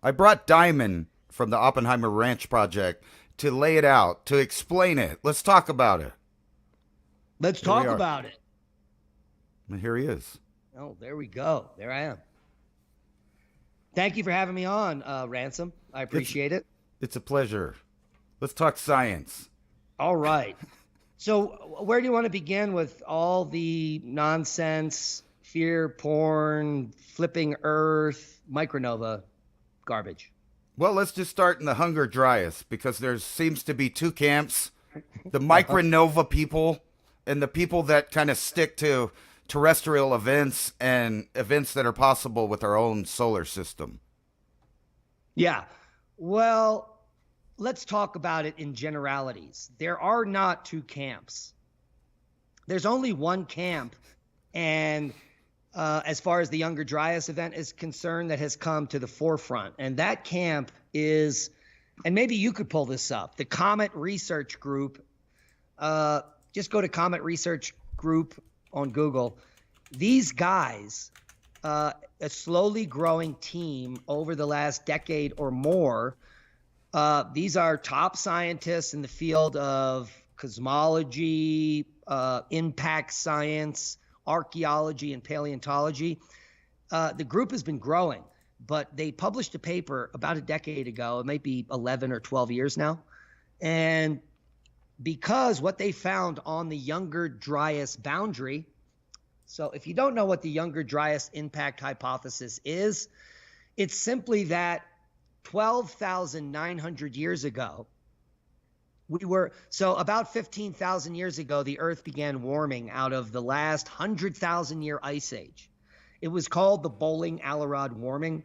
I brought Diamond from the Oppenheimer Ranch Project to lay it out, to explain it. Let's talk about it. Let's Here we talk are. about it. And here he is. Oh, there we go. There I am. Thank you for having me on, Ransom. I It's appreciate it. it's a pleasure. Let's talk science. All right. So, where do you want to begin with all the nonsense, fear porn, flipping Earth, micronova garbage? Well, let's just start in the Hunger Dryas because there seems to be two camps: the micronova people and the people that kind of stick to terrestrial events and events that are possible with our own solar system. Yeah. Well, let's talk about it in generalities. There are not two camps. There's only one camp, and as far as the Younger Dryas event is concerned, that has come to the forefront. And that camp is, and maybe you could pull this up, the Comet Research Group. Just go to Comet Research Group on Google. These guys, a slowly growing team over the last decade or more, these are top scientists in the field of cosmology, impact science, archaeology, and paleontology. The group has been growing, but they published a paper about a decade ago. It might be 11 or 12 years now. And because what they found on the Younger Dryas boundary, so if you don't know what the Younger Dryas impact hypothesis is, it's simply that 12,900 years ago, so about 15,000 years ago, the Earth began warming out of the last 100,000 year ice age. It was called the Bowling-Allerod warming.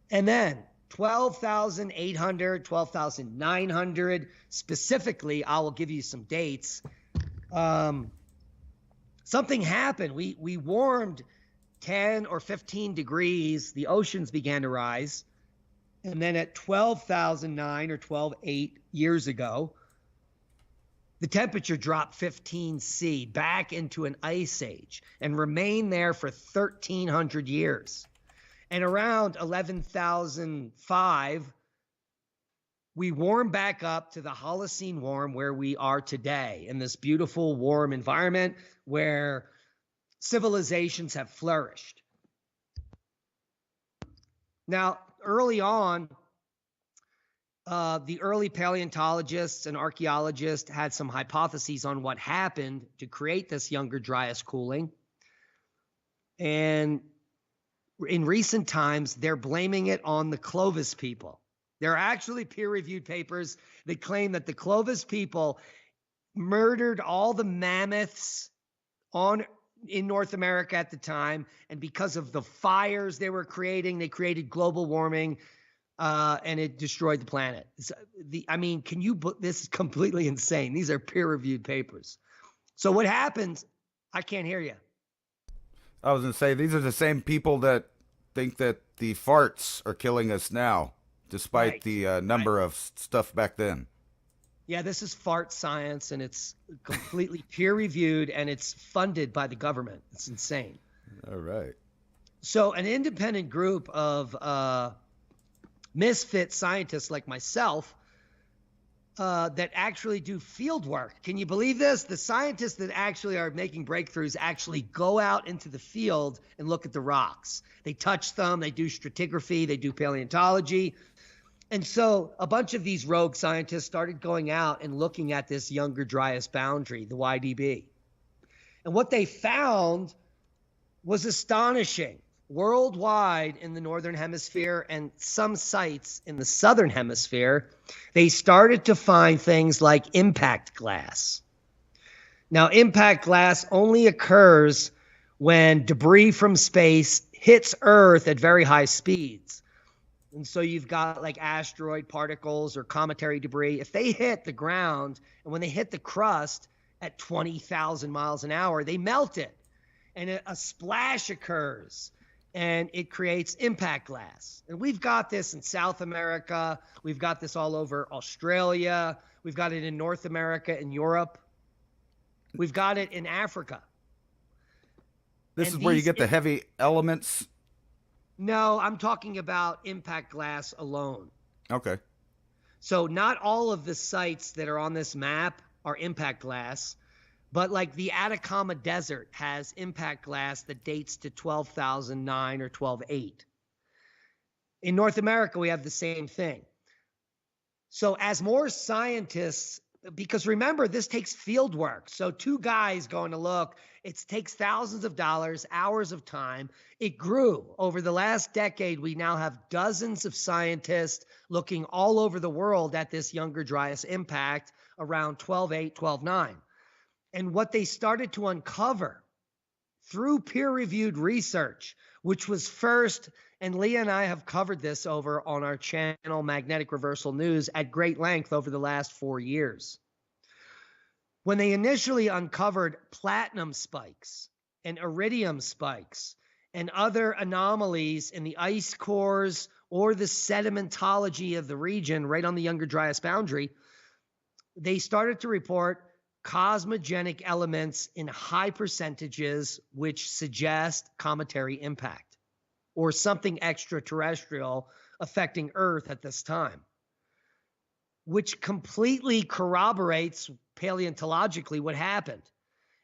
And then 12,800, 12,900, specifically, I will give you some dates. Something happened. We warmed 10 or 15 degrees. The oceans began to rise. And then at 12,009 or 12,8 years ago, the temperature dropped 15 C back into an ice age and remained there for 1,300 years. And around 11,005, we warmed back up to the Holocene warm where we are today, in this beautiful warm environment where civilizations have flourished. Now, early on, the early paleontologists and archaeologists had some hypotheses on what happened to create this Younger Dryas cooling. And in recent times, they're blaming it on the Clovis people. There are actually peer-reviewed papers that claim that the Clovis people murdered all the mammoths in North America at the time, and because of the fires they were creating, they created global warming, and it destroyed the planet. This is completely insane. These are peer-reviewed papers. So what happens? I can't hear you. I was going to say, these are the same people that think that the farts are killing us now, despite Right. the number of stuff back then. Yeah, this is fart science, and it's completely peer-reviewed, and it's funded by the government. It's insane. All right. So an independent group of misfit scientists like myself that actually do field work. Can you believe this? The scientists that actually are making breakthroughs actually go out into the field and look at the rocks. They touch them, they do stratigraphy, they do paleontology. And so a bunch of these rogue scientists started going out and looking at this Younger Dryas boundary, the YDB. And what they found was astonishing. Worldwide in the Northern Hemisphere and some sites in the Southern Hemisphere, they started to find things like impact glass. Now, impact glass only occurs when debris from space hits Earth at very high speeds. And so you've got like asteroid particles or cometary debris. If they hit the ground and when they hit the crust at 20,000 miles an hour, they melt it. And a splash occurs. And it creates impact glass. And we've got this in South America. We've got this all over Australia. We've got it in North America and Europe. We've got it in Africa. This is where you get the heavy elements No, I'm talking about impact glass alone. Okay. So not all of the sites that are on this map are impact glass, but like the Atacama Desert has impact glass that dates to 12,009 or 12,800. In North America, we have the same thing. So as more scientists, because remember, this takes field work. So two guys going to look, it takes thousands of dollars, hours of time. It grew over the last decade. We now have dozens of scientists looking all over the world at this Younger Dryas impact around 12,800, 12,900. And what they started to uncover through peer-reviewed research, which was first, and Leah and I have covered this over on our channel, Magnetic Reversal News, at great length over the last 4 years. When they initially uncovered platinum spikes and iridium spikes and other anomalies in the ice cores or the sedimentology of the region right on the Younger Dryas boundary, they started to report cosmogenic elements in high percentages, which suggest cometary impact or something extraterrestrial affecting Earth at this time, which completely corroborates paleontologically what happened.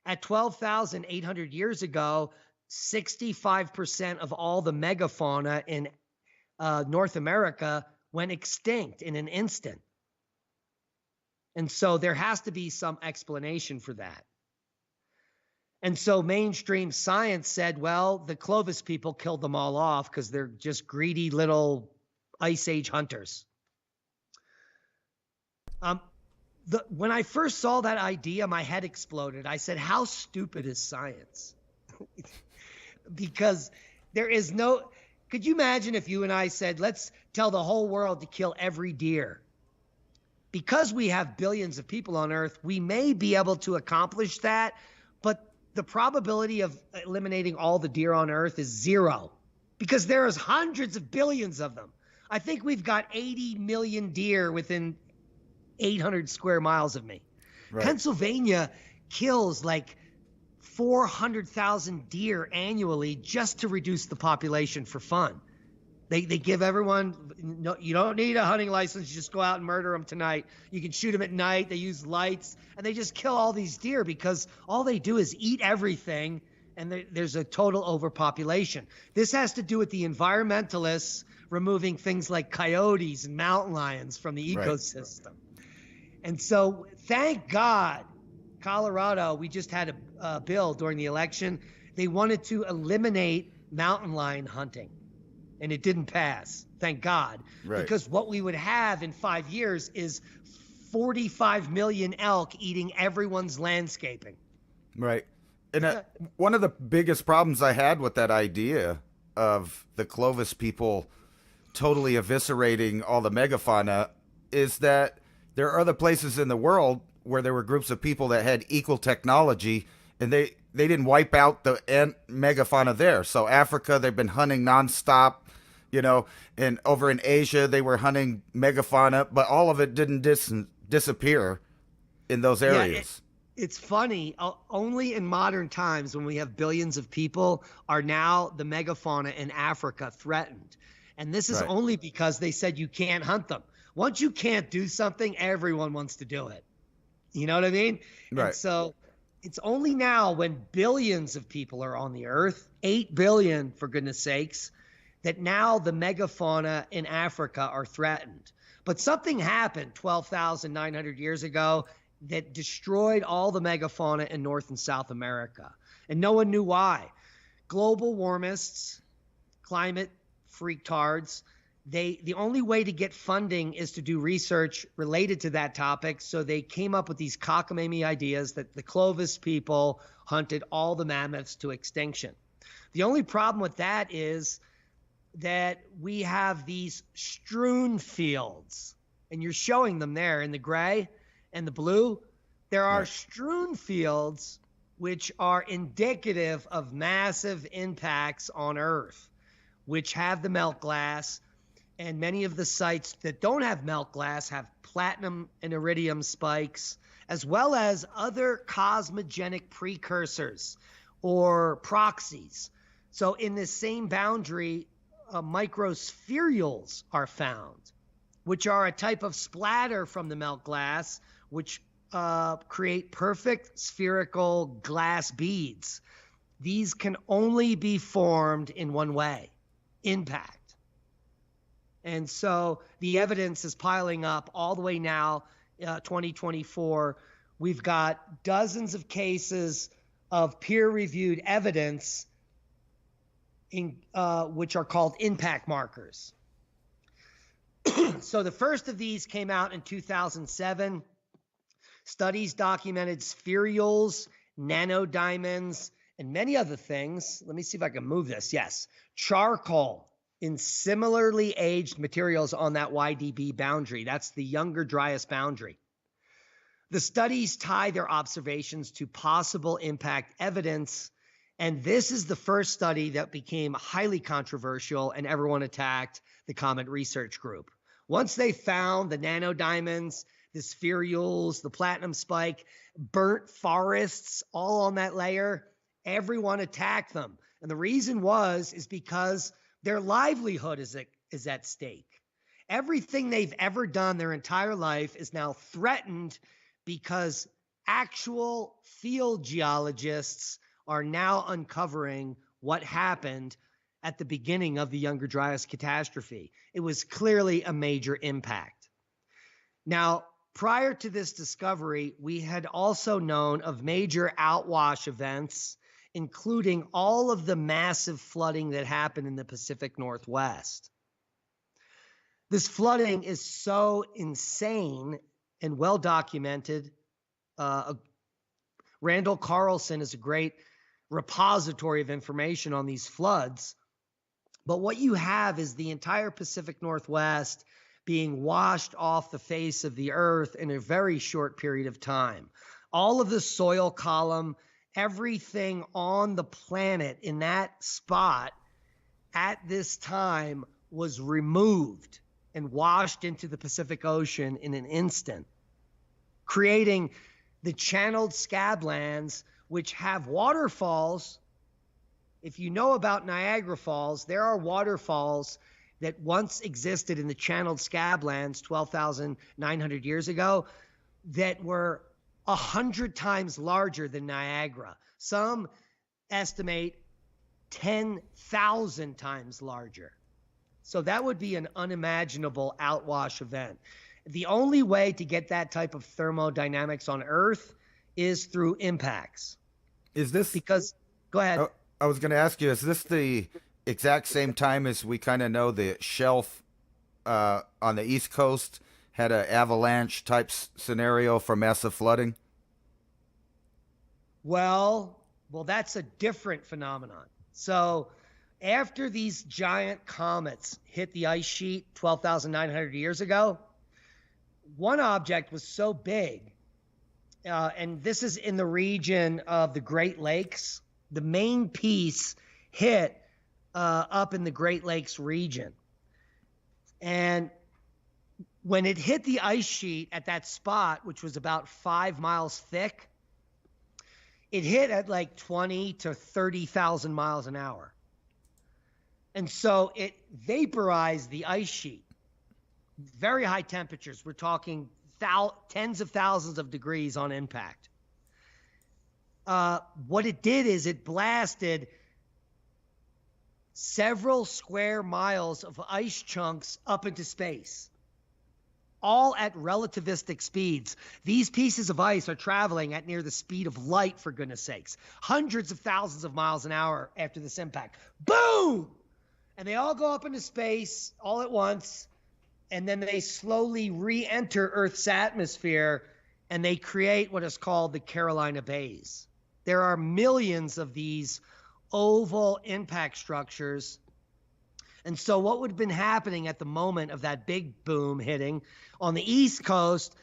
At 12,800 years ago, 65% of all the megafauna in North America went extinct in an instant. And so there has to be some explanation for that. And so mainstream science said, well, the Clovis people killed them all off because they're just greedy little Ice Age hunters. When I first saw that idea, my head exploded. I said, how stupid is science? Because there is no, could you imagine if you and I said, let's tell the whole world to kill every deer? Because we have billions of people on Earth, we may be able to accomplish that, but the probability of eliminating all the deer on Earth is 0 because there is hundreds of billions of them. I think we've got 80 million deer within 800 square miles of me. Right. Pennsylvania kills like 400,000 deer annually just to reduce the population for fun. They give everyone, no, you don't need a hunting license. You just go out and murder them tonight. You can shoot them at night. They use lights, and they just kill all these deer because all they do is eat everything, and there's a total overpopulation. This has to do with the environmentalists removing things like coyotes and mountain lions from the ecosystem. Right. And so thank God, Colorado, we just had a bill during the election. They wanted to eliminate mountain lion hunting. And it didn't pass, thank God. Right. Because what we would have in 5 years is 45 million elk eating everyone's landscaping. Right. And one of the biggest problems I had with that idea of the Clovis people totally eviscerating all the megafauna is that there are other places in the world where there were groups of people that had equal technology, and they didn't wipe out the megafauna there. So Africa, they've been hunting nonstop, you know, and over in Asia, they were hunting megafauna, but all of it didn't disappear in those areas. Yeah, it's funny. Only in modern times, when we have billions of people, are now the megafauna in Africa threatened. And this is only because they said you can't hunt them. Once you can't do something, everyone wants to do it. You know what I mean? Right. And so it's only now when billions of people are on the earth, 8 billion for goodness sakes, that now the megafauna in Africa are threatened. But something happened 12,900 years ago that destroyed all the megafauna in North and South America. And no one knew why. Global warmists, climate freaktards, the only way to get funding is to do research related to that topic. So they came up with these cockamamie ideas that the Clovis people hunted all the mammoths to extinction. The only problem with that is that we have these strewn fields, and you're showing them there in the gray and the blue. There are strewn fields which are indicative of massive impacts on Earth, which have the melt glass. And many of the sites that don't have melt glass have platinum and iridium spikes, as well as other cosmogenic precursors or proxies. So in this same boundary, microspherules are found, which are a type of splatter from the melt glass, which create perfect spherical glass beads. These can only be formed in one way: impact. And so the evidence is piling up all the way now, 2024. We've got dozens of cases of peer-reviewed evidence which are called impact markers. So the first of these came out in 2007. Studies documented spherules, nanodiamonds, and many other things. Let me see if I can move this. Yes, charcoal in similarly aged materials on that YDB boundary. That's the younger Dryas boundary. The studies tie their observations to possible impact evidence, and this is the first study that became highly controversial and everyone attacked the Comet Research Group. Once they found the nanodiamonds, the spherules, the platinum spike, burnt forests, all on that layer, everyone attacked them. And the reason is because their livelihood is at stake. Everything they've ever done their entire life is now threatened because actual field geologists are now uncovering what happened at the beginning of the Younger Dryas catastrophe. It was clearly a major impact. Now, prior to this discovery, we had also known of major outwash events, including all of the massive flooding that happened in the Pacific Northwest. This flooding is so insane and well documented. Randall Carlson is a great repository of information on these floods. But what you have is the entire Pacific Northwest being washed off the face of the earth in a very short period of time. All of the soil column, everything on the planet in that spot at this time was removed and washed into the Pacific Ocean in an instant, creating the channeled scablands, which have waterfalls. If you know about Niagara Falls, there are waterfalls that once existed in the channeled scablands 12,900 years ago that were 100 times larger than Niagara. Some estimate 10,000 times larger. So that would be an unimaginable outwash event. The only way to get that type of thermodynamics on Earth is through impacts. Is this because? Go ahead. I was going to ask you, is this the exact same time as we kind of know the shelf on the East Coast had an avalanche type scenario for massive flooding? Well, that's a different phenomenon. So after these giant comets hit the ice sheet 12,900 years ago, one object was so big, and this is in the region of the Great Lakes. The main piece hit up in the Great Lakes region. And when it hit the ice sheet at that spot, which was about 5 miles thick, it hit at like 20 to 30,000 miles an hour. And so it vaporized the ice sheet. Very high temperatures. We're talking tens of thousands of degrees on impact. What it did is it blasted several square miles of ice chunks up into space, all at relativistic speeds. These pieces of ice are traveling at near the speed of light, for goodness sakes, hundreds of thousands of miles an hour after this impact. Boom! And they all go up into space all at once, and then they slowly re-enter Earth's atmosphere, and they create what is called the Carolina Bays. There are millions of these oval impact structures. And so what would have been happening at the moment of that big boom hitting on the East Coast,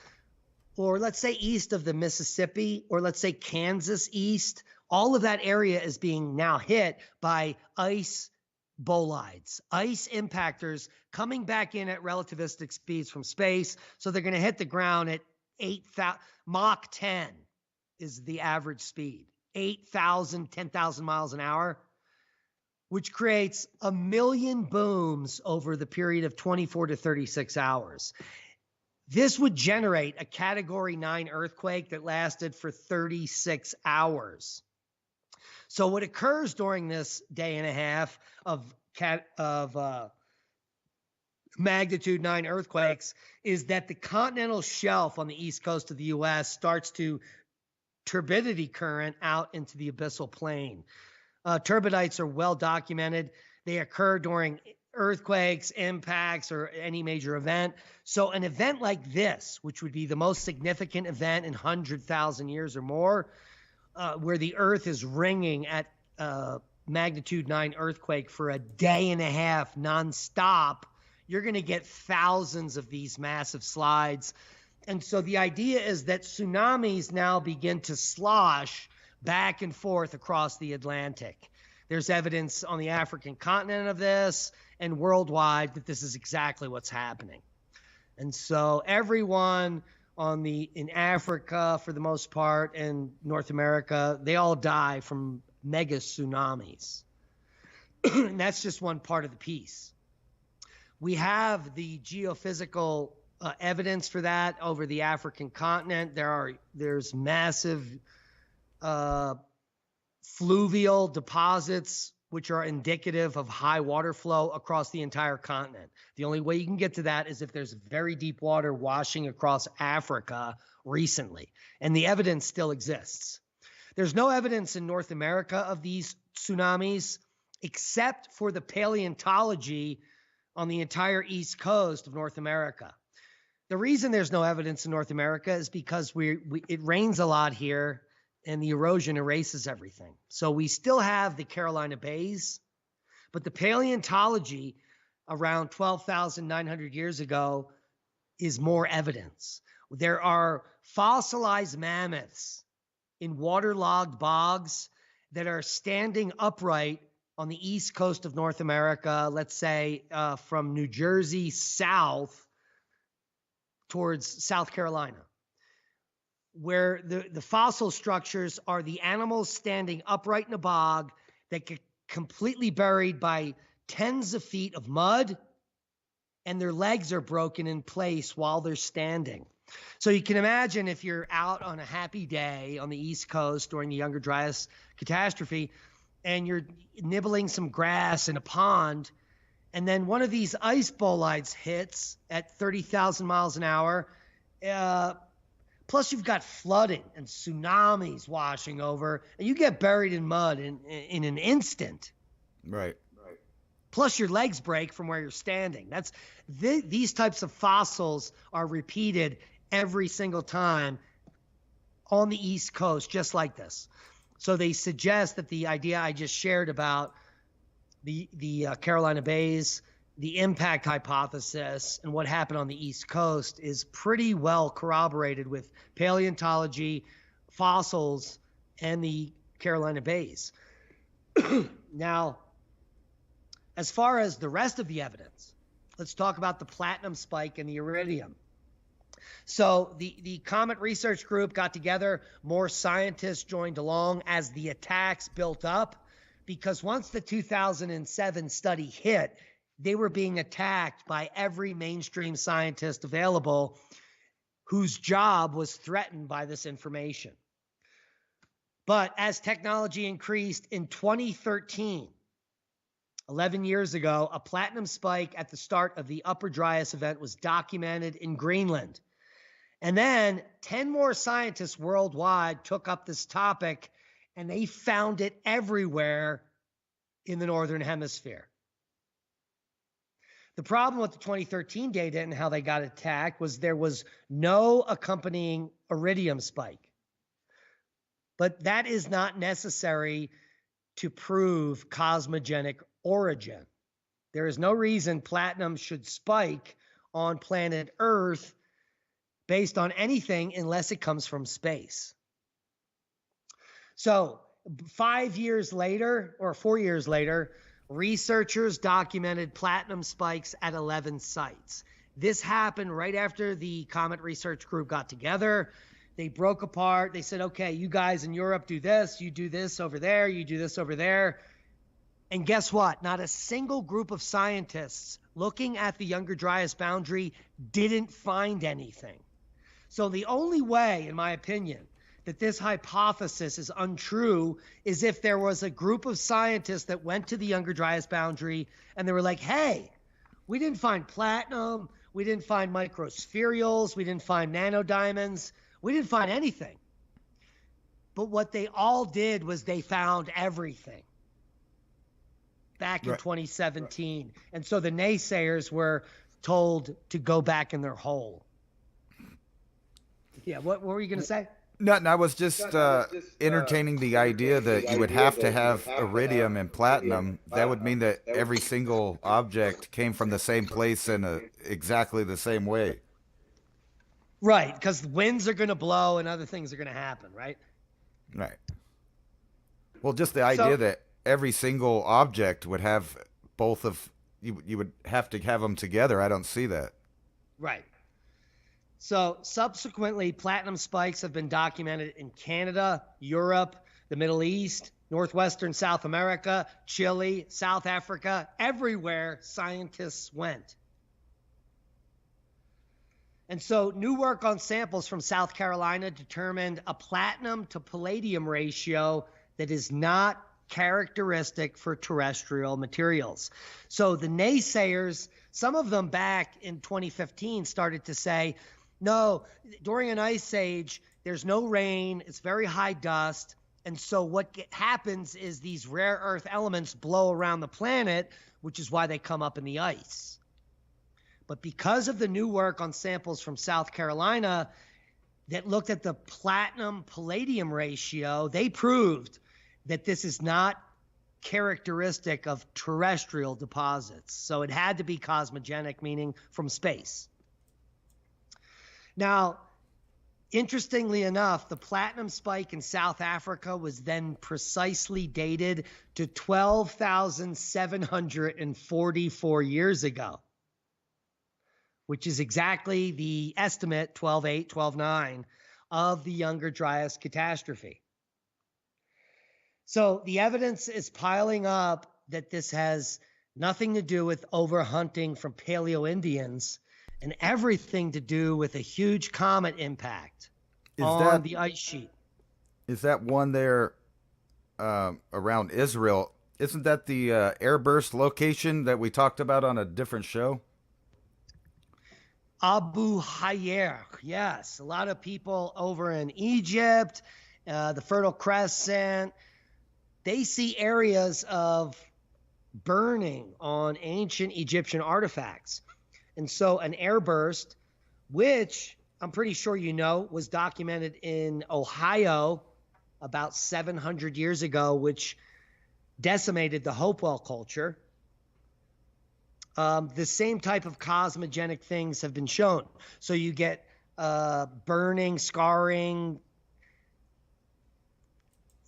or let's say east of the Mississippi, or let's say Kansas east, all of that area is being now hit by ice bolides, ice impactors coming back in at relativistic speeds from space. So they're going to hit the ground at 8,000, Mach 10 is the average speed, 8,000, 10,000 miles an hour. which creates 1 million booms over the period of 24 to 36 hours. This would generate a Category 9 earthquake that lasted for 36 hours. So what occurs during this day and a half of magnitude 9 earthquakes is that the continental shelf on the east coast of the U.S. starts to turbidity current out into the abyssal plain. Turbidites are well documented. They occur during earthquakes, impacts, or any major event. So an event like this, which would be the most significant event in 100,000 years or more, where the earth is ringing at magnitude 9 earthquake for a day and a half nonstop, you're going to get thousands of these massive slides. And so the idea is that tsunamis now begin to slosh back and forth across the Atlantic. There's evidence on the African continent of this and worldwide that this is exactly what's happening. And so everyone in Africa, for the most part, and North America, they all die from mega tsunamis. And that's just one part of the piece. We have the geophysical evidence for that over the African continent. There's massive fluvial deposits which are indicative of high water flow across the entire continent. The only way you can get to that is if there's very deep water washing across Africa recently, and the evidence still exists. There's no evidence in North America of these tsunamis except for the paleontology on the entire east coast of North America. The reason there's no evidence in North America is because it rains a lot here and the erosion erases everything. So we still have the Carolina Bays, but the paleontology around 12,900 years ago is more evidence. There are fossilized mammoths in waterlogged bogs that are standing upright on the east coast of North America, let's say from New Jersey south towards South Carolina, where the fossil structures are the animals standing upright in a bog that get completely buried by tens of feet of mud, and their legs are broken in place while they're standing. So you can imagine if you're out on a happy day on the East Coast during the Younger Dryas catastrophe, and you're nibbling some grass in a pond, and then one of these ice bolides hits at 30,000 miles an hour, plus you've got flooding and tsunamis washing over, and you get buried in mud in an instant. Right. Plus your legs break from where you're standing. These types of fossils are repeated every single time on the East Coast, just like this. So they suggest that the idea I just shared about the Carolina Bays, the impact hypothesis, and what happened on the East Coast is pretty well corroborated with paleontology, fossils, and the Carolina Bays. Now, as far as the rest of the evidence, let's talk about the platinum spike and the iridium. So the Comet Research Group got together, more scientists joined along as the attacks built up, because once the 2007 study hit, they were being attacked by every mainstream scientist available whose job was threatened by this information. But as technology increased in 2013, 11 years ago, a platinum spike at the start of the Upper Dryas event was documented in Greenland. And then 10 more scientists worldwide took up this topic, and they found it everywhere in the Northern Hemisphere. The problem with the 2013 data and how they got attacked was there was no accompanying iridium spike. But that is not necessary to prove cosmogenic origin. There is no reason platinum should spike on planet Earth based on anything unless it comes from space. So 5 years later, or 4 years later, researchers documented platinum spikes at 11 sites. This happened right after the Comet Research Group got together. They broke apart. They said, okay, you guys in Europe do this, you do this over there, you do this over there. And guess what? Not a single group of scientists looking at the Younger Dryas boundary didn't find anything. So the only way, in my opinion, that this hypothesis is untrue is if there was a group of scientists that went to the Younger Dryas boundary and they were like, hey, we didn't find platinum, we didn't find microspherules, we didn't find nanodiamonds, we didn't find anything. But what they all did was they found everything back in 2017. And so the naysayers were told to go back in their hole. Yeah, what were you going to say? Nothing. I was just entertaining the idea that you would have to have iridium and platinum. That would mean that every single object came from the same place in exactly the same way. Right, because winds are going to blow and other things are going to happen, right? Right. Well, just the idea that every single object would have both of you would have to have them together. I don't see that. Right. So subsequently, platinum spikes have been documented in Canada, Europe, the Middle East, Northwestern South America, Chile, South Africa, everywhere scientists went. And so new work on samples from South Carolina determined a platinum to palladium ratio that is not characteristic for terrestrial materials. So the naysayers, some of them back in 2015 started to say, no, during an ice age, there's no rain, it's very high dust, and so what happens is these rare earth elements blow around the planet, which is why they come up in the ice. But because of the new work on samples from South Carolina that looked at the platinum-palladium ratio, they proved that this is not characteristic of terrestrial deposits. So it had to be cosmogenic, meaning from space. Now, interestingly enough, the platinum spike in South Africa was then precisely dated to 12,744 years ago, which is exactly the estimate, 12.8, 12.9, of the Younger Dryas catastrophe. So the evidence is piling up that this has nothing to do with overhunting from Paleo-Indians and everything to do with a huge comet impact on the ice sheet. Is that one there around Israel? Isn't that the airburst location that we talked about on a different show? Abu Hayer, yes. A lot of people over in Egypt, the Fertile Crescent, they see areas of burning on ancient Egyptian artifacts. And so an airburst, which I'm pretty sure you know, was documented in Ohio about 700 years ago, which decimated the Hopewell culture. The same type of cosmogenic things have been shown. So you get burning, scarring.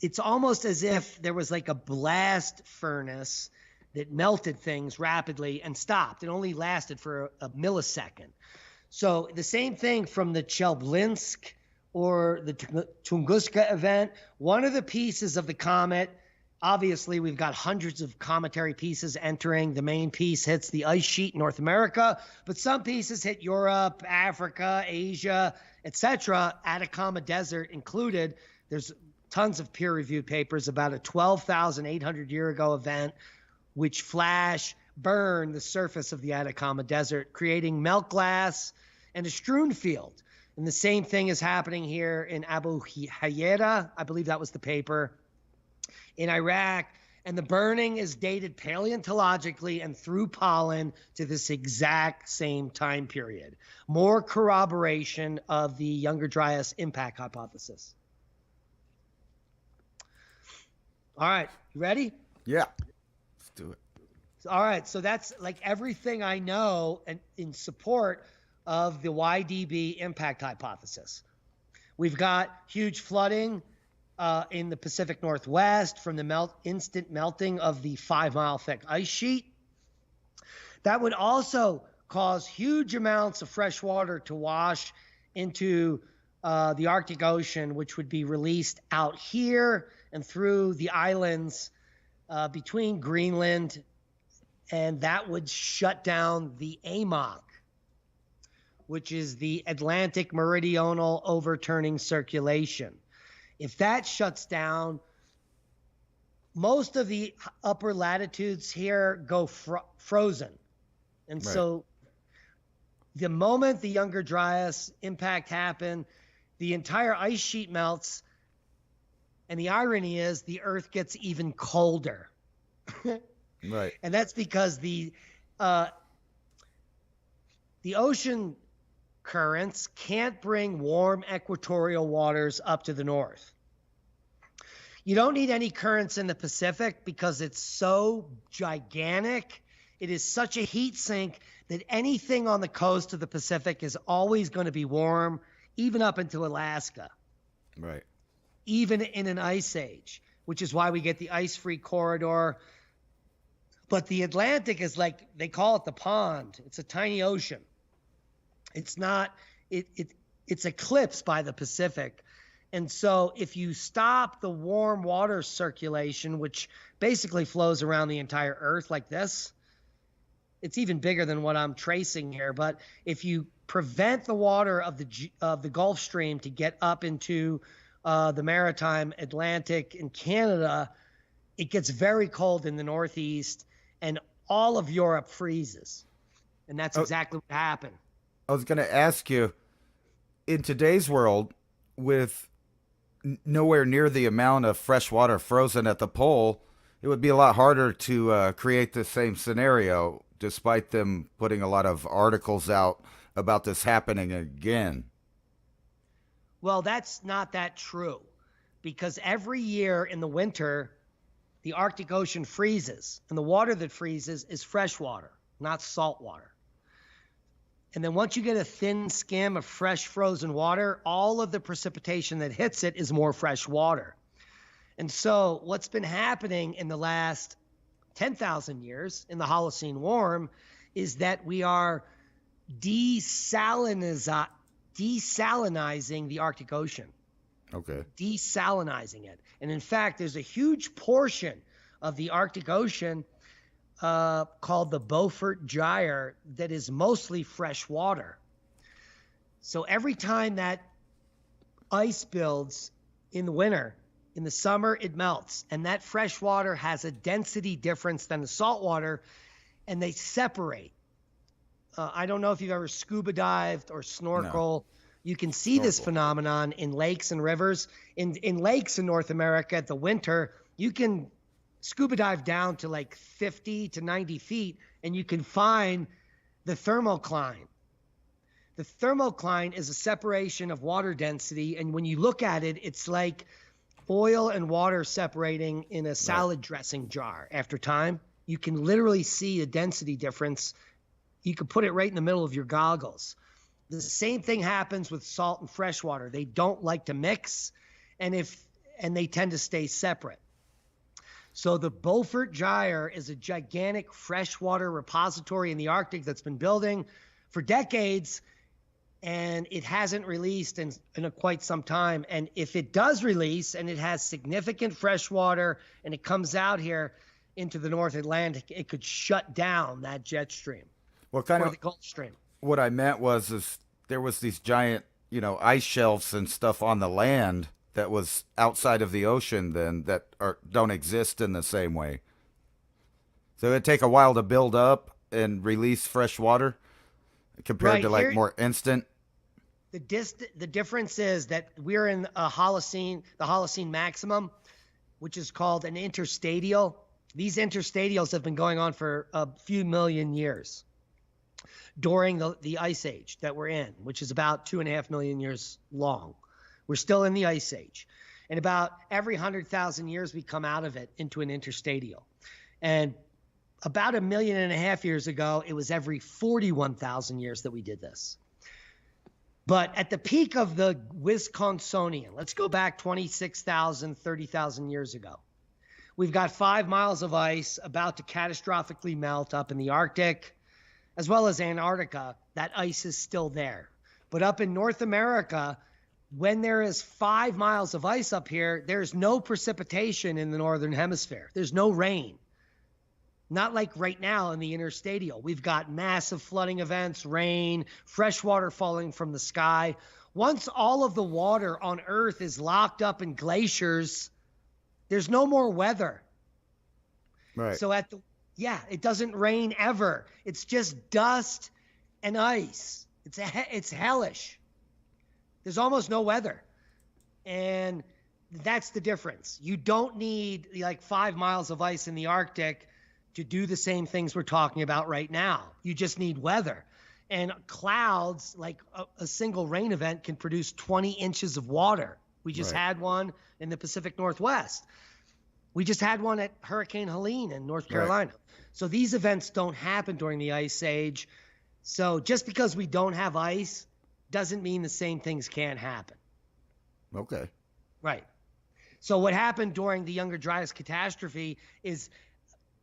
It's almost as if there was like a blast furnace that melted things rapidly and stopped. It only lasted for a millisecond. So the same thing from the Chelyabinsk or the Tunguska event. One of the pieces of the comet, obviously we've got hundreds of cometary pieces entering. The main piece hits the ice sheet in North America, but some pieces hit Europe, Africa, Asia, etc. Atacama Desert included. There's tons of peer-reviewed papers about a 12,800 year ago event which burned the surface of the Atacama Desert, creating melt glass and a strewn field. And the same thing is happening here in Abu Hayera. I believe that was the paper in Iraq. And the burning is dated paleontologically and through pollen to this exact same time period. More corroboration of the Younger Dryas impact hypothesis. All right, you ready? Yeah, let's do it. All right, so that's like everything I know and in support of the YDB impact hypothesis. We've got huge flooding in the Pacific Northwest from the instant melting of the 5-mile thick ice sheet. That would also cause huge amounts of fresh water to wash into the Arctic Ocean, which would be released out here and through the islands between Greenland, and that would shut down the AMOC, which is the Atlantic Meridional Overturning Circulation. If that shuts down, most of the upper latitudes here go frozen. And Right. so the moment the Younger Dryas impact happened, the entire ice sheet melts. And the irony is the Earth gets even colder. Right. And that's because the ocean currents can't bring warm equatorial waters up to the north. You don't need any currents in the Pacific because it's so gigantic. It is such a heat sink that anything on the coast of the Pacific is always going to be warm, even up into Alaska, Right. even in an ice age, which is why we get the ice-free corridor. But the Atlantic is like, they call it the pond. It's a tiny ocean. It's not, it's eclipsed by the Pacific. And so if you stop the warm water circulation, which basically flows around the entire Earth like this, it's even bigger than what I'm tracing here. But if you prevent the water of the Gulf Stream to get up into the maritime Atlantic and Canada, it gets very cold in the Northeast, and all of Europe freezes. And that's exactly what happened. I was going to ask you, in today's world, with nowhere near the amount of fresh water frozen at the pole, it would be a lot harder to create the same scenario, despite them putting a lot of articles out about this happening again. Well, that's not that true, because every year in the winter, the Arctic Ocean freezes, and the water that freezes is fresh water, not salt water. And then once you get a thin skim of fresh frozen water, all of the precipitation that hits it is more fresh water. And so what's been happening in the last 10,000 years in the Holocene warm is that we are desalinizing the Arctic Ocean. Okay. Desalinizing it. And in fact, there's a huge portion of the Arctic Ocean called the Beaufort Gyre that is mostly fresh water. So every time that ice builds in the winter, in the summer it melts, and that fresh water has a density difference than the salt water, and they separate. I don't know if you've ever scuba dived or snorkel. No. You can see this phenomenon in lakes and rivers. In lakes in North America at the winter, you can scuba dive down to like 50 to 90 feet, and you can find the thermocline. The thermocline is a separation of water density, and when you look at it, it's like oil and water separating in a salad dressing jar. After time, you can literally see a density difference. You could put it right in the middle of your goggles. The same thing happens with salt and fresh water. They don't like to mix, and they tend to stay separate. So the Beaufort Gyre is a gigantic freshwater repository in the Arctic that's been building for decades, and it hasn't released in quite some time. And if it does release and it has significant fresh water and it comes out here into the North Atlantic, it could shut down that jet stream. What kind of the Gulf Stream? What I meant was there was these giant, ice shelves and stuff on the land that was outside of the ocean then that don't exist in the same way. So it'd take a while to build up and release fresh water compared to like here, more instant. The difference is that we're in a Holocene, the Holocene maximum, which is called an interstadial. These interstadials have been going on for a few million years during the ice age that we're in, which is about 2.5 million years long. We're still in the ice age. And about every 100,000 years, we come out of it into an interstadial. And about 1.5 million years ago, it was every 41,000 years that we did this. But at the peak of the Wisconsinian, let's go back 26,000, 30,000 years ago. We've got 5 miles of ice about to catastrophically melt up in the Arctic, as well as Antarctica. That ice is still there. But up in North America, when there is 5 miles of ice up here, there's no precipitation in the northern hemisphere. There's no rain. Not like right now in the interstadial. We've got massive flooding events, rain, fresh water falling from the sky. Once all of the water on Earth is locked up in glaciers, there's no more weather. Right. So it doesn't rain ever. It's just dust and ice. It's hellish. There's almost no weather. And that's the difference. You don't need like 5 miles of ice in the Arctic to do the same things we're talking about right now. You just need weather. And clouds, like a single rain event, can produce 20 inches of water. We just had one in the Pacific Northwest. We just had one at Hurricane Helene in North Carolina. Right. So these events don't happen during the Ice Age. So just because we don't have ice doesn't mean the same things can't happen. Okay. Right. So what happened during the Younger Dryas catastrophe is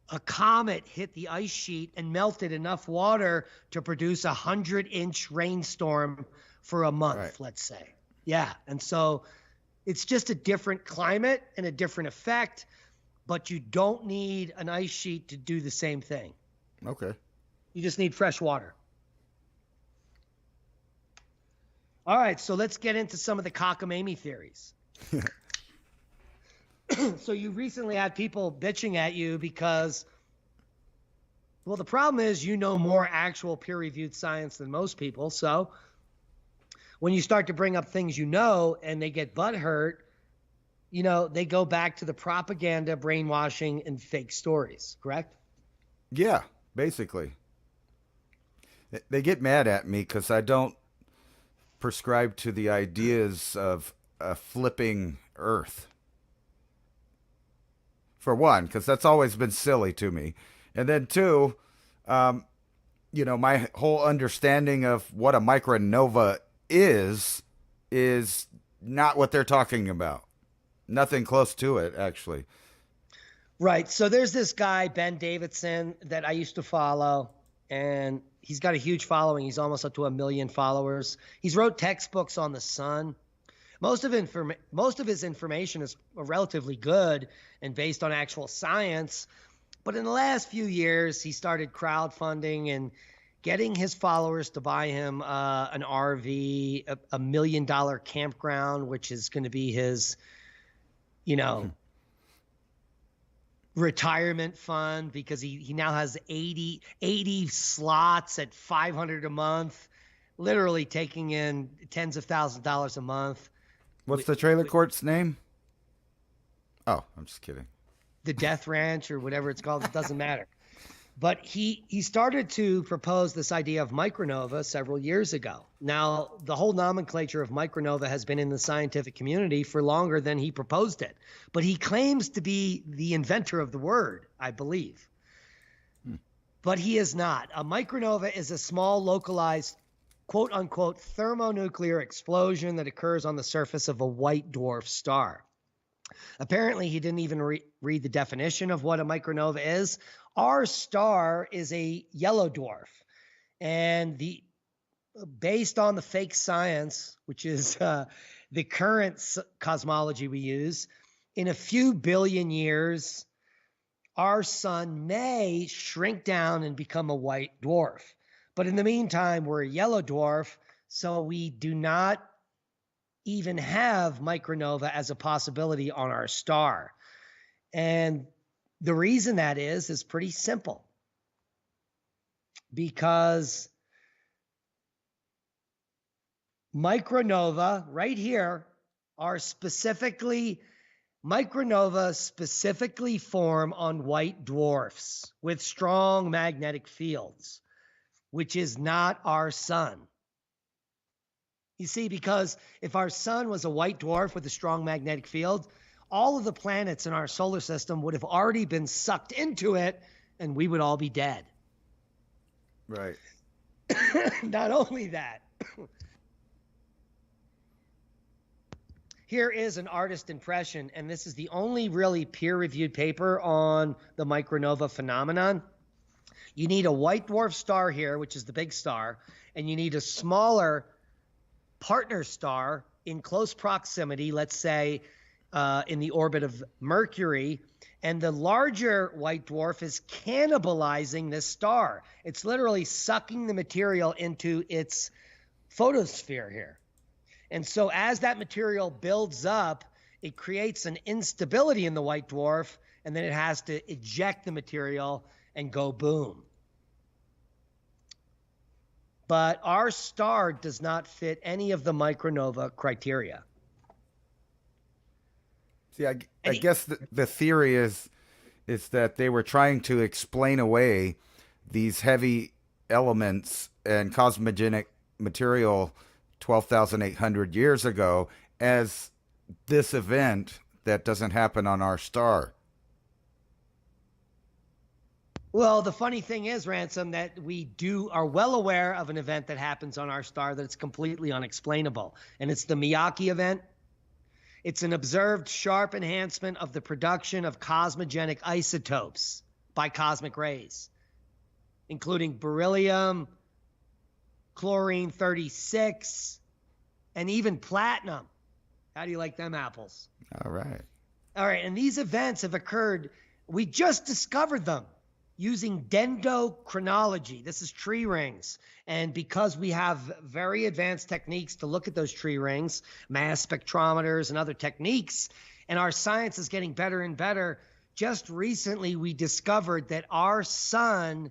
a comet hit the ice sheet and melted enough water to produce 100-inch rainstorm for a month, let's say. Yeah. And so it's just a different climate and a different effect, but you don't need an ice sheet to do the same thing. Okay. You just need fresh water. All right, so let's get into some of the cockamamie theories. So you recently had people bitching at you because, well, the problem is you know more actual peer-reviewed science than most people. So when you start to bring up things you know and they get butthurt, you know, they go back to the propaganda, brainwashing, and fake stories, correct? Yeah, basically. They get mad at me because I don't prescribe to the ideas of a flipping Earth. For one, because that's always been silly to me. And then two, you know, my whole understanding of what a micronova is not what they're talking about. Nothing close to it, actually. Right. So there's this guy, Ben Davidson, that I used to follow, and he's got a huge following. He's almost up to 1 million followers. He's wrote textbooks on the sun. Most of his information is relatively good and based on actual science. But in the last few years, he started crowdfunding and getting his followers to buy him an RV, a $1 million campground, which is going to be his, you know, retirement fund, because he now has 80 slots at $500 a month, literally taking in tens of thousands of dollars a month. What's the trailer court's name? Oh, I'm just kidding. The Death Ranch or whatever it's called, it doesn't matter. But he started to propose this idea of micronova several years ago. Now, the whole nomenclature of micronova has been in the scientific community for longer than he proposed it. But he claims to be the inventor of the word, I believe. But he is not. A micronova is a small, localized, quote-unquote, thermonuclear explosion that occurs on the surface of a white dwarf star. Apparently, he didn't even read the definition of what a micronova is. Our star is a yellow dwarf, and based on the fake science, which is the current cosmology we use, in a few billion years, our sun may shrink down and become a white dwarf. But in the meantime, we're a yellow dwarf, so we do not even have micronova as a possibility on our star. And the reason that is pretty simple. Because micronova right here are micronova specifically form on white dwarfs with strong magnetic fields, which is not our sun. You see, because if our sun was a white dwarf with a strong magnetic field, all of the planets in our solar system would have already been sucked into it, and we would all be dead. Right. Not only that, here is an artist impression, and this is the only really peer-reviewed paper on the micronova phenomenon. You need a white dwarf star here, which is the big star, and you need a smaller partner star in close proximity, let's say in the orbit of Mercury, and the larger white dwarf is cannibalizing this star. It's literally sucking the material into its photosphere here. And so as that material builds up, it creates an instability in the white dwarf, and then it has to eject the material and go boom. But our star does not fit any of the micronova criteria. See, I guess the theory is that they were trying to explain away these heavy elements and cosmogenic material 12,800 years ago as this event that doesn't happen on our star. Well, the funny thing is, Ransom, that we are well aware of an event that happens on our star that's completely unexplainable, and it's the Miyake event. It's an observed sharp enhancement of the production of cosmogenic isotopes by cosmic rays, including beryllium, chlorine-36, and even platinum. How do you like them apples? All right. All right, and these events have occurred. We just discovered them using dendrochronology. This is tree rings. And because we have very advanced techniques to look at those tree rings, mass spectrometers and other techniques, and our science is getting better and better, just recently we discovered that our sun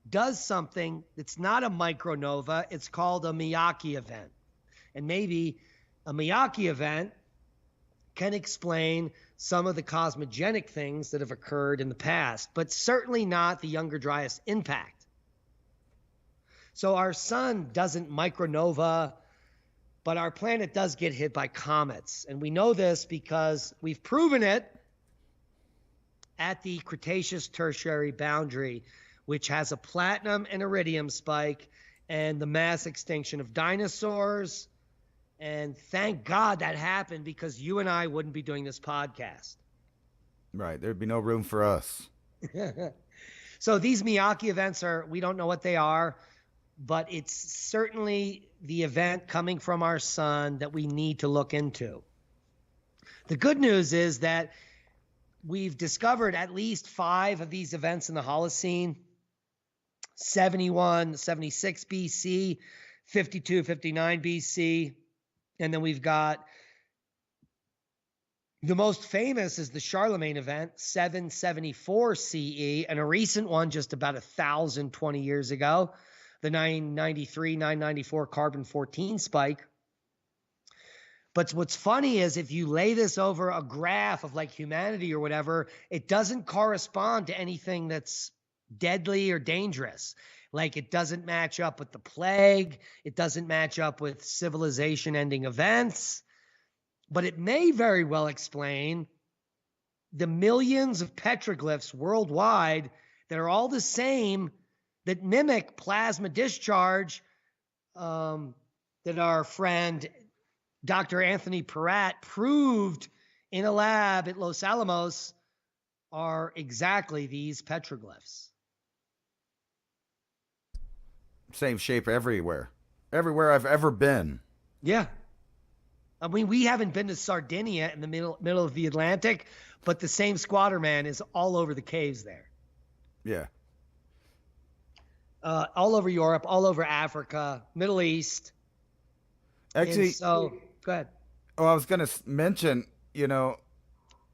does something that's not a micronova. It's called a Miyake event. And maybe a Miyake event can explain some of the cosmogenic things that have occurred in the past, but certainly not the Younger Dryas impact. So our sun doesn't micronova, but our planet does get hit by comets. And we know this because we've proven it at the Cretaceous Tertiary boundary, which has a platinum and iridium spike and the mass extinction of dinosaurs. And thank God that happened, because you and I wouldn't be doing this podcast. Right. There'd be no room for us. So these Miyake events we don't know what they are, but it's certainly the event coming from our sun that we need to look into. The good news is that we've discovered at least 5 of these events in the Holocene: 71, 76 BC, 52, 59 BC. And then we've got the most famous is the Charlemagne event, 774 CE, and a recent one just about 1,020 years ago, the 993, 994 carbon-14 spike. But what's funny is if you lay this over a graph of like humanity or whatever, it doesn't correspond to anything that's deadly or dangerous. Like, it doesn't match up with the plague. It doesn't match up with civilization-ending events. But it may very well explain the millions of petroglyphs worldwide that are all the same, that mimic plasma discharge, that our friend Dr. Anthony Peratt proved in a lab at Los Alamos are exactly these petroglyphs. Same shape everywhere. Everywhere I've ever been. Yeah. I mean, we haven't been to Sardinia in the middle of the Atlantic, but the same squatter man is all over the caves there. Yeah. All over Europe, all over Africa, Middle East. Actually, so go ahead. Oh, I was going to mention,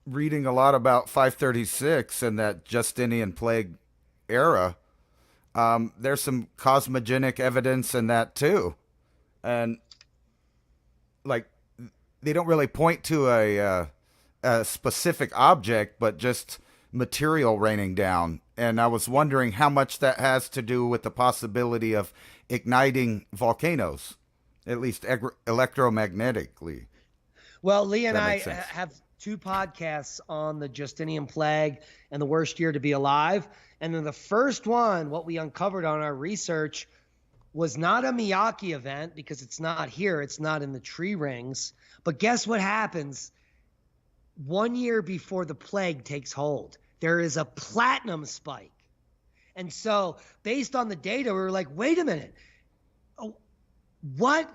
reading a lot about 536 and that Justinian plague era. There's some cosmogenic evidence in that too. And like, they don't really point to a specific object, but just material raining down. And I was wondering how much that has to do with the possibility of igniting volcanoes, at least electromagnetically. Well, Lee and I have 2 podcasts on the Justinian plague and the worst year to be alive. And then the first one, what we uncovered on our research, was not a Miyake event, because it's not here. It's not in the tree rings. But guess what happens 1 year before the plague takes hold? There is a platinum spike. And so based on the data, we were like, wait a minute. Oh, what?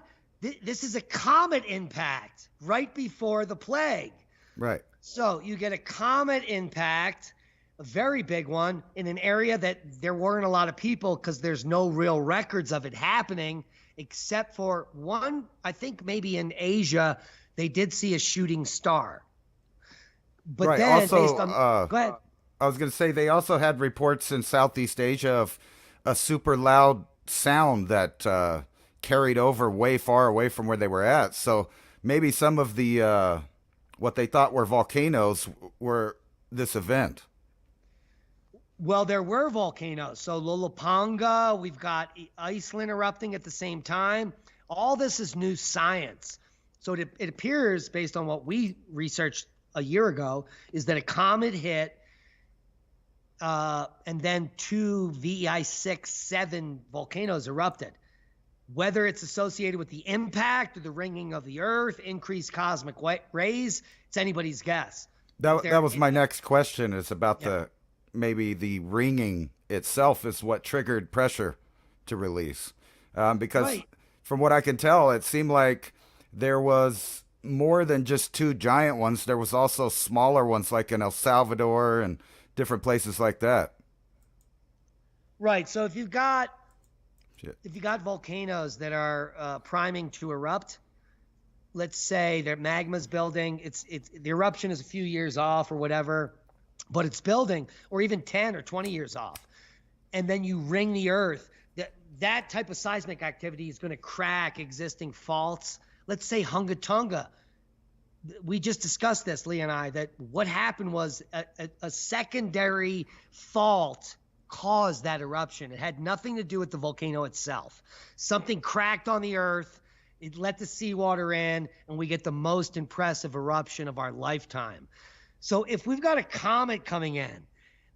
This is a comet impact right before the plague. Right. So you get a comet impact, a very big one, in an area that there weren't a lot of people because there's no real records of it happening, except for one, I think maybe in Asia, they did see a shooting star. But Right. then, Also, based on, go ahead. I was going to say they also had reports in Southeast Asia of a super loud sound that carried over way far away from where they were at. So maybe some of the what they thought were volcanoes were this event. Well, there were volcanoes. So Lolopanga, we've got Iceland erupting at the same time. All this is new science. So it appears, based on what we researched a year ago, is that a comet hit, and then two VEI 6, 7 volcanoes erupted. Whether it's associated with the impact or the ringing of the earth, increased cosmic rays, it's anybody's guess. That was my next question, is about maybe the ringing itself is what triggered pressure to release. Because from what I can tell, it seemed like there was more than just two giant ones. There was also smaller ones like in El Salvador and different places like that. Right. So if you've got volcanoes that are priming to erupt, let's say their magma's building, it's the eruption is a few years off or whatever, but it's building, or even 10 or 20 years off, and then you ring the earth, that type of seismic activity is going to crack existing faults. Let's say Hunga Tonga. We just discussed this, Lee and I, that what happened was a secondary fault caused that eruption. It had nothing to do with the volcano itself. Something cracked on the earth, it let the seawater in, and we get the most impressive eruption of our lifetime. So if we've got a comet coming in,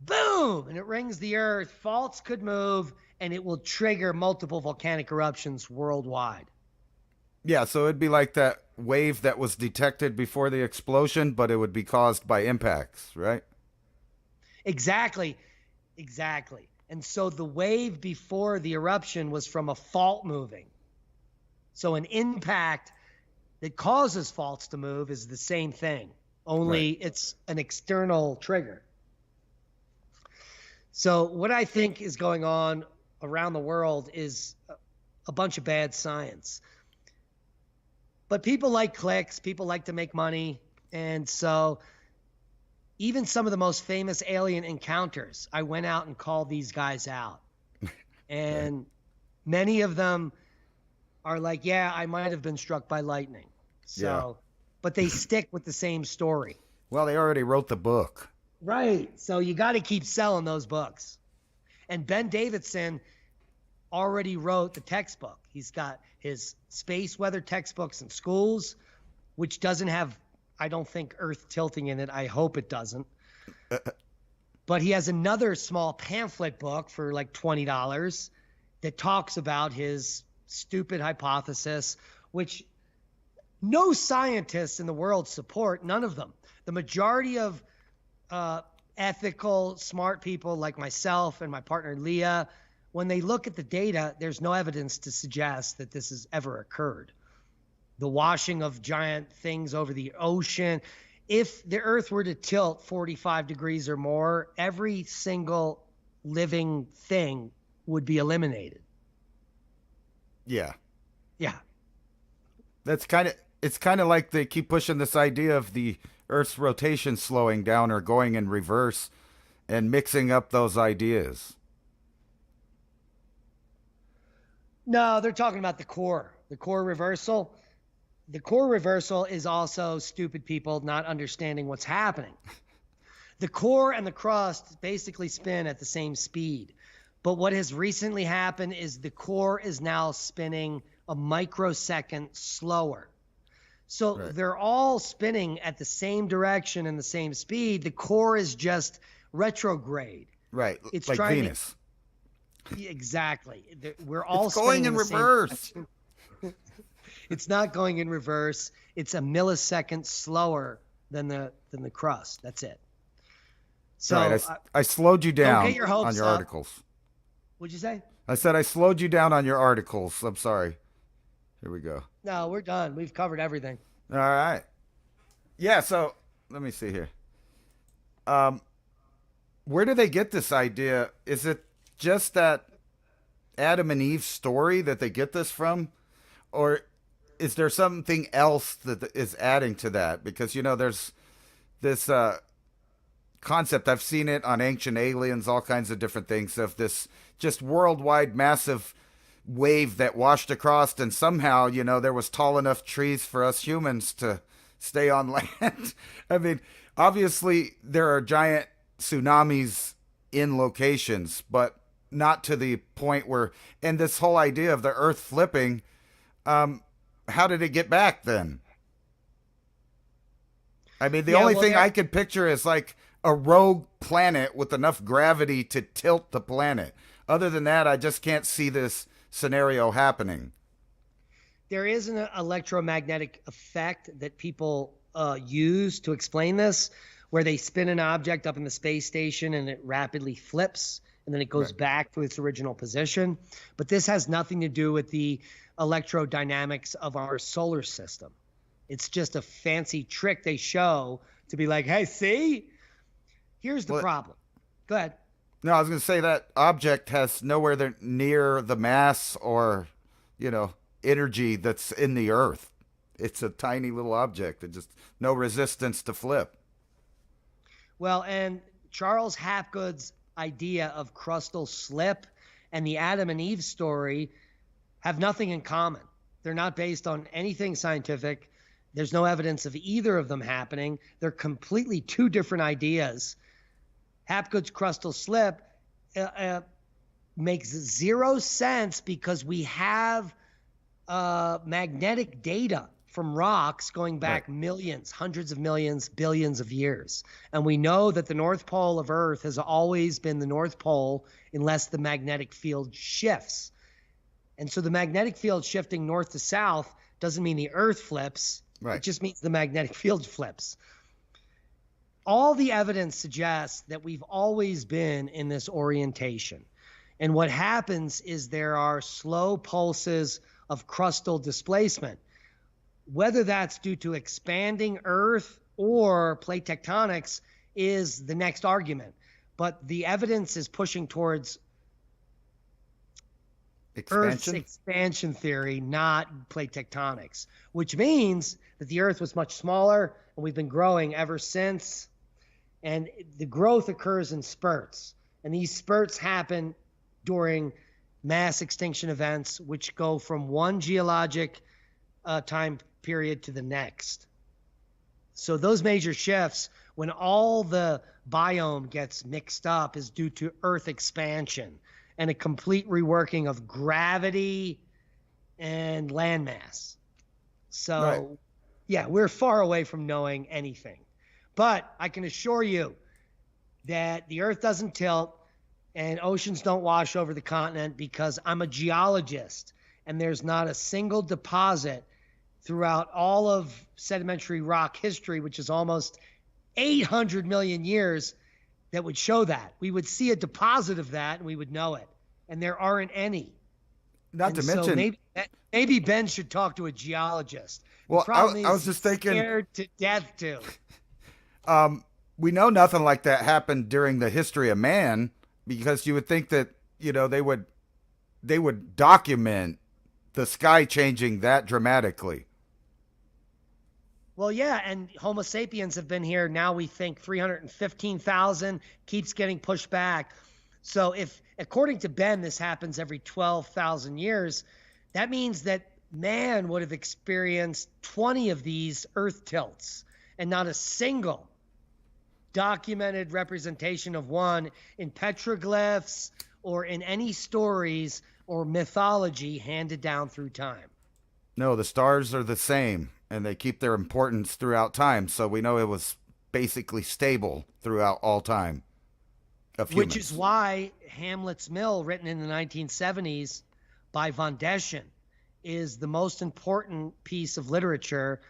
boom, and it rings the earth, faults could move, and it will trigger multiple volcanic eruptions worldwide. Yeah, so it'd be like that wave that was detected before the explosion, but it would be caused by impacts, right? Exactly. And so the wave before the eruption was from a fault moving. So an impact that causes faults to move is the same thing, only it's an external trigger. So what I think is going on around the world is a bunch of bad science. But people like clicks, people like to make money, and so even some of the most famous alien encounters, I went out and called these guys out. And many of them are like, yeah, I might have been struck by lightning. So, but they stick with the same story. Well, they already wrote the book. Right. So you got to keep selling those books. And Ben Davidson already wrote the textbook. He's got his space weather textbooks in schools, which doesn't have, I don't think, earth tilting in it. I hope it doesn't. But he has another small pamphlet book for like $20 that talks about his stupid hypothesis, which no scientists in the world support, none of them. The majority of ethical, smart people like myself and my partner Leah, when they look at the data, there's no evidence to suggest that this has ever occurred. The washing of giant things over the ocean. If the earth were to tilt 45 degrees or more, every single living thing would be eliminated. Yeah. Yeah. It's kind of like they keep pushing this idea of the Earth's rotation slowing down or going in reverse and mixing up those ideas. No, they're talking about the core reversal. The core reversal is also stupid people not understanding what's happening. The core and the crust basically spin at the same speed. But what has recently happened is the core is now spinning a microsecond slower. So they're all spinning at the same direction and the same speed. The core is just retrograde. Right. It's like Venus. Exactly. We're all going in reverse. It's not going in reverse. It's a millisecond slower than the crust. That's it. So right. I slowed you down get your hopes on your up. articles. What'd you say? I said I slowed you down on your articles. I'm sorry. Here we go. No, we're done. We've covered everything. All right. Yeah. So let me see here. Um, where do they get this idea? Is it just that Adam and Eve story that they get this from, or is there something else that is adding to that? Because there's this concept. I've seen it on Ancient Aliens, all kinds of different things of this just worldwide massive wave that washed across, and somehow there was tall enough trees for us humans to stay on land. I mean, obviously there are giant tsunamis in locations, but not to the point where. And this whole idea of the Earth flipping, how did it get back then? I mean, the only thing I could picture is like a rogue planet with enough gravity to tilt the planet. Other than that, I just can't see this scenario happening. There is an electromagnetic effect that people use to explain this, where they spin an object up in the space station and it rapidly flips, and then it goes back to its original position. But this has nothing to do with the electrodynamics of our solar system. It's just a fancy trick they show to be like, hey, see? Here's the problem. Go ahead. No, I was going to say that object has nowhere near the mass or, energy that's in the Earth. It's a tiny little object and just no resistance to flip. Well, and Charles Hapgood's idea of crustal slip and the Adam and Eve story have nothing in common. They're not based on anything scientific. There's no evidence of either of them happening. They're completely two different ideas. Hapgood's crustal slip makes zero sense because we have magnetic data from rocks going back millions, hundreds of millions, billions of years. And we know that the North Pole of Earth has always been the North Pole unless the magnetic field shifts. And so the magnetic field shifting north to south doesn't mean the Earth flips. It just means the magnetic field flips. All the evidence suggests that we've always been in this orientation. And what happens is there are slow pulses of crustal displacement. Whether that's due to expanding Earth or plate tectonics is the next argument. But the evidence is pushing towards Earth's expansion theory, not plate tectonics, which means that the Earth was much smaller and we've been growing ever since. And the growth occurs in spurts. And these spurts happen during mass extinction events, which go from one geologic time period to the next. So those major shifts, when all the biome gets mixed up, is due to Earth expansion and a complete reworking of gravity and landmass. So, yeah, we're far away from knowing anything. But I can assure you that the Earth doesn't tilt and oceans don't wash over the continent because I'm a geologist and there's not a single deposit throughout all of sedimentary rock history, which is almost 800 million years, that would show that. We would see a deposit of that and we would know it. And there aren't any. Not to mention, maybe Ben should talk to a geologist. Well, I was just thinking, scared to death too. We know nothing like that happened during the history of man, because you would think that they would document the sky changing that dramatically. Well, yeah, and Homo sapiens have been here now, we think 315,000, keeps getting pushed back. So if, according to Ben, this happens every 12,000 years, that means that man would have experienced 20 of these Earth tilts and not a single documented representation of one in petroglyphs or in any stories or mythology handed down through time. No, the stars are the same, and they keep their importance throughout time. So we know it was basically stable throughout all time of humans. Which is why Hamlet's Mill, written in the 1970s by von Deschen, is the most important piece of literature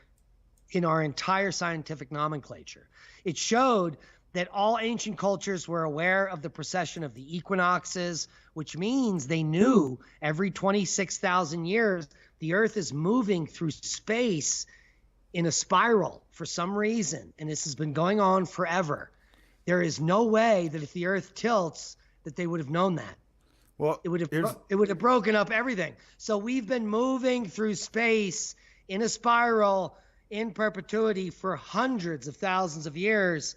in our entire scientific nomenclature. It showed that all ancient cultures were aware of the precession of the equinoxes, which means they knew every 26,000 years the Earth is moving through space in a spiral for some reason, and this has been going on forever. There is no way that if the Earth tilts, that they would have known that. Well, It would have broken up everything. So we've been moving through space in a spiral in perpetuity for hundreds of thousands of years.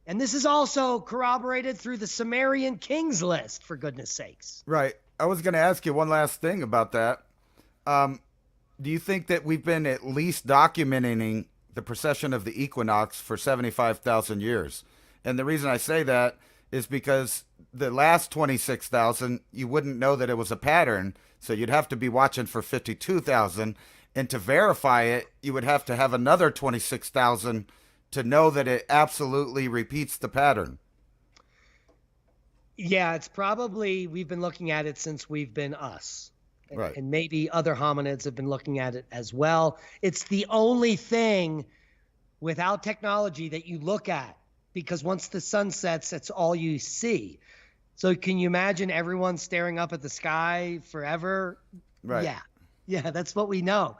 And this is also corroborated through the Sumerian kings list, for goodness sakes. right. I was going to ask you one last thing about that. Do you think that we've been at least documenting the precession of the equinox for 75,000 years? And the reason I say that is because the last 26,000, you wouldn't know that it was a pattern. So you'd have to be watching for 52,000. And to verify it, you would have to have another 26,000 to know that it absolutely repeats the pattern. Yeah, it's probably, we've been looking at it since we've been us. Right. And maybe other hominids have been looking at it as well. It's the only thing without technology that you look at, because once the sun sets, that's all you see. So can you imagine everyone staring up at the sky forever? Right. Yeah. Yeah, that's what we know.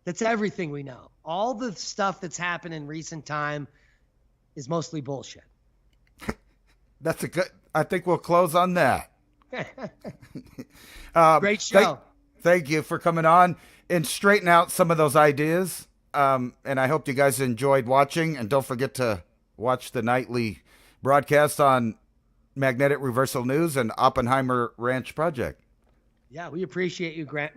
That's everything we know. All the stuff that's happened in recent time is mostly bullshit. That's a good, I think we'll close on that. Great show. Thank you for coming on and straighten out some of those ideas. And I hope you guys enjoyed watching. And don't forget to watch the nightly broadcast on Magnetic Reversal News and Oppenheimer Ranch Project. Yeah, we appreciate you, Grant.